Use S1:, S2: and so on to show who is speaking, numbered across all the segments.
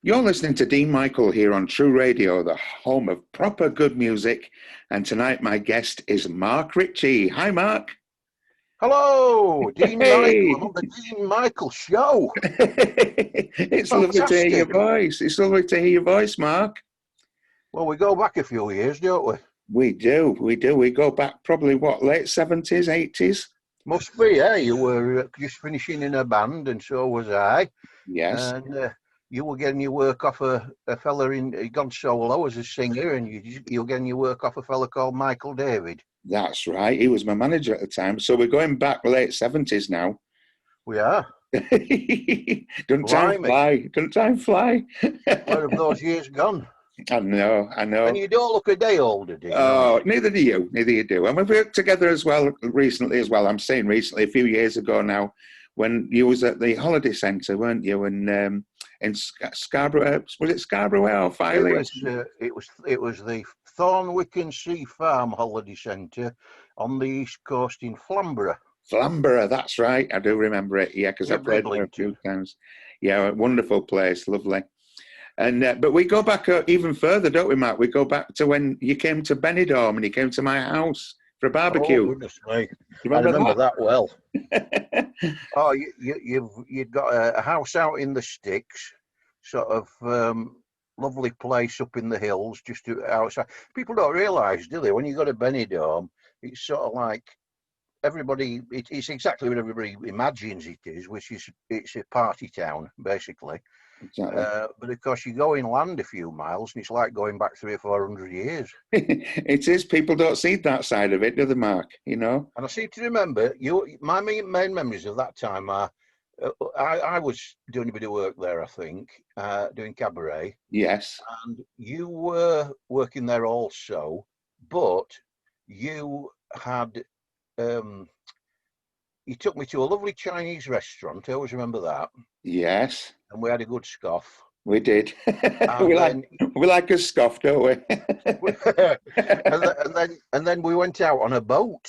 S1: You're listening to Dene Michael here on True Radio, the home of proper good music. And tonight my guest is Mark Ritchie. Hi, Mark.
S2: Hello, Dene Michael. I'm
S1: Hey!
S2: on the Dene Michael show.
S1: It's lovely to hear your
S2: Fantastic.
S1: voice. It's lovely to hear your voice, Mark.
S2: Well, we go back a few years, don't we?
S1: We do. We go back probably, late 70s, 80s?
S2: Must be, yeah. You were just finishing in a band, and so was I.
S1: Yes,
S2: And you were getting your work off a fella he'd gone solo as a singer, and you were getting your work off a fella called Michael David.
S1: that's right. He was my manager at the time. So we're going back late 70s now.
S2: We are.
S1: Don't time
S2: Blimey.
S1: fly. Don't time fly.
S2: Where have those years gone?
S1: I know, I
S2: And
S1: know.
S2: you don't look a day older, Dean, either.
S1: Oh, neither do you. Neither you do. And we've worked together as well recently as well. I'm saying recently, a few years ago now, when you was at the holiday centre, weren't you? And in Scarborough, was it Scarborough or
S2: It
S1: Filey?
S2: was the Thornwick Sea Farm Holiday Centre on the east coast in Flamborough,
S1: Flamborough, that's right. I do remember it. Yeah, because I
S2: near
S1: played there a
S2: Bridlington.
S1: few times. Yeah, a wonderful place, lovely. And but we go back even further, don't we, Mark? We go back to when you came to Benidorm and you came to my house for a
S2: Oh
S1: barbecue. Do
S2: goodness me,
S1: you
S2: I
S1: remember
S2: remember that well.
S1: that?
S2: Oh, you'd got a house out in the sticks, sort of lovely place up in the hills, just outside. People don't realise, do they? When you go to Benidorm, it's sort of like everybody. It's exactly what everybody imagines it is, which is it's a party town basically.
S1: Exactly.
S2: But of course, you go inland a few miles, and it's like going back 300 or 400 years.
S1: It is. People don't see that side of it, do they, Mark? You know?
S2: And I seem to remember My main memories of that time are I was doing a bit of work there, I think, doing cabaret,
S1: Yes.
S2: and you were working there also, but you had um, you took me to a lovely Chinese restaurant. I always remember that,
S1: Yes.
S2: and we had a good scoff.
S1: We did.
S2: And then
S1: We like a scoff, don't we?
S2: and then we went out on a boat,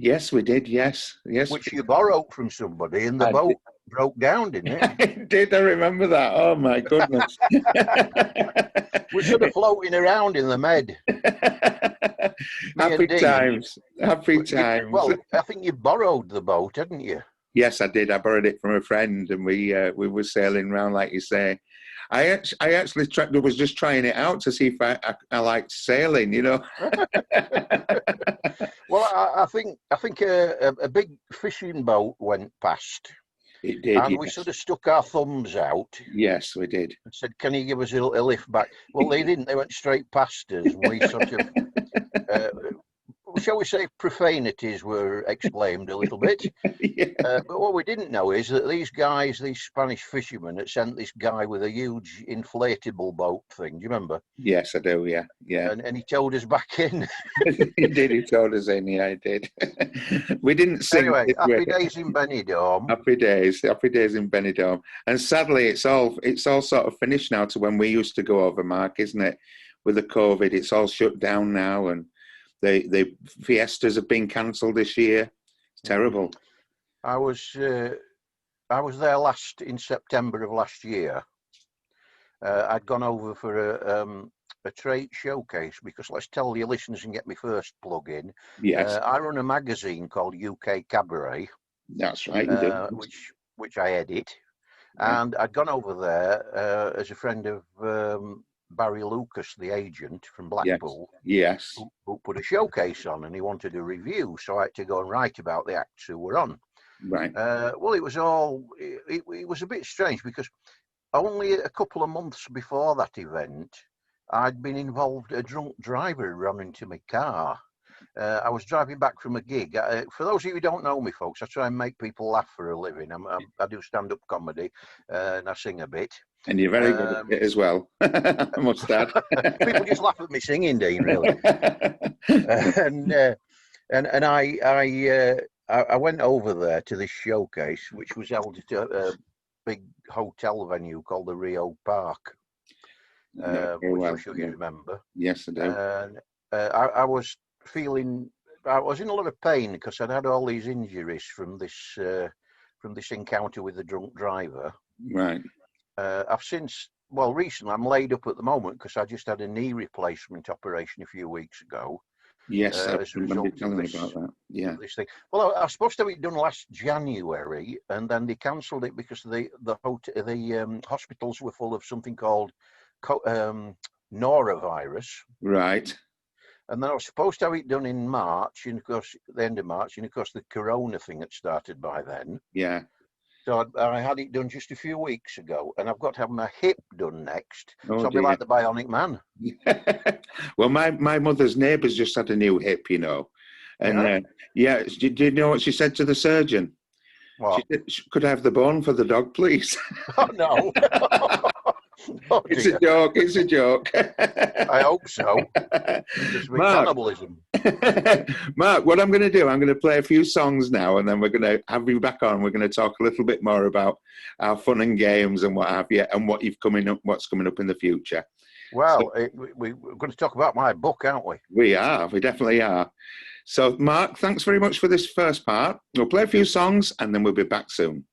S1: Yes, we did. Yes. Yes.
S2: which you borrowed from somebody, and the
S1: I did.
S2: boat broke down, didn't it?
S1: I did. I remember that. Oh my goodness.
S2: We're sort of floating around in the med, me
S1: Happy
S2: and Dean.
S1: times. Happy times.
S2: Well, I think you borrowed the boat, hadn't you?
S1: Yes, I did. I borrowed it from a friend, and we were sailing around, like you say. I actually was just trying it out to see if I liked sailing. You know.
S2: Well, I think a big fishing boat went past,
S1: It did.
S2: and we
S1: Yes.
S2: sort of stuck our thumbs out
S1: Yes, we did.
S2: and said, "Can you give us a lift back?" Well, they didn't. They went straight past us, and we sort of, uh, shall we say, profanities were exclaimed a little bit.
S1: Yeah.
S2: But what we didn't know is that these Spanish fishermen, had sent this guy with a huge inflatable boat thing. Do you remember?
S1: Yes, I do. Yeah, yeah.
S2: And he towed us back in.
S1: He did. He told us in. Yeah, he did. We didn't sink,
S2: Anyway,
S1: did we?
S2: happy days in Benidorm.
S1: Happy days in Benidorm. And sadly, it's all sort of finished now to when we used to go over, Mark, isn't it? With the COVID, it's all shut down now, and the fiestas have been cancelled this year. It's terrible.
S2: I was there last in September of last year. I'd gone over for a trade showcase because let's tell your listeners and get me first plug in.
S1: Yes,
S2: I run a magazine called UK Cabaret,
S1: that's right. You do.
S2: which I edit,
S1: Yeah.
S2: and I'd gone over there as a friend of Barry Lucas, the agent from
S1: Yes.
S2: Blackpool,
S1: Yes.
S2: who put a showcase on, and he wanted a review, so I had to go and write about the acts who were on.
S1: Right.
S2: Well, it was a bit strange because only a couple of months before that event, I'd been involved. A drunk driver ran into my car. I was driving back from a gig. For those of you who don't know me, folks, I try and make people laugh for a living. I do stand-up comedy and I sing a bit.
S1: And you're very good at it as well. I must add.
S2: People just laugh at me singing, Dean, really. and I went over there to this showcase, which was held at a big hotel venue called the Rio Park, which I'm sure you remember.
S1: Yes, I do.
S2: And I was in a lot of pain because I'd had all these injuries from this encounter with the drunk driver.
S1: Right.
S2: I've since well, recently I'm laid up at the moment because I just had a knee replacement operation a few weeks ago
S1: Yes, I
S2: as a
S1: remember you
S2: result of
S1: telling me about that. Yeah.
S2: this thing. Well, I was supposed to have it done last January, and then they cancelled it because the hospitals were full of something called norovirus.
S1: Right.
S2: And then I was supposed to have it done in March, and of course, the end of March, and of course, the corona thing had started by then.
S1: Yeah.
S2: So I had it done just a few weeks ago, and I've got to have my hip done next.
S1: Oh
S2: So I'll be
S1: dear.
S2: like the Bionic Man.
S1: Well, my mother's neighbour's just had a new hip, you know, and
S2: Yeah.
S1: yeah. Did you know what she said to the surgeon? She
S2: What?
S1: said, "Could I have the bone for the dog, please?"
S2: Oh no. Oh
S1: It's a
S2: dear.
S1: joke. It's a joke.
S2: I hope so. Just be
S1: Mark,
S2: cannibalism.
S1: Mark, what I'm going to do, I'm going to play a few songs now, and then we're going to have you back on. We're going to talk a little bit more about our fun and games and what have you, and what's coming up in the future.
S2: Well, we're going to talk about my book, aren't we?
S1: We are. We definitely are. So, Mark, thanks very much for this first part. We'll play a few songs, and then we'll be back soon.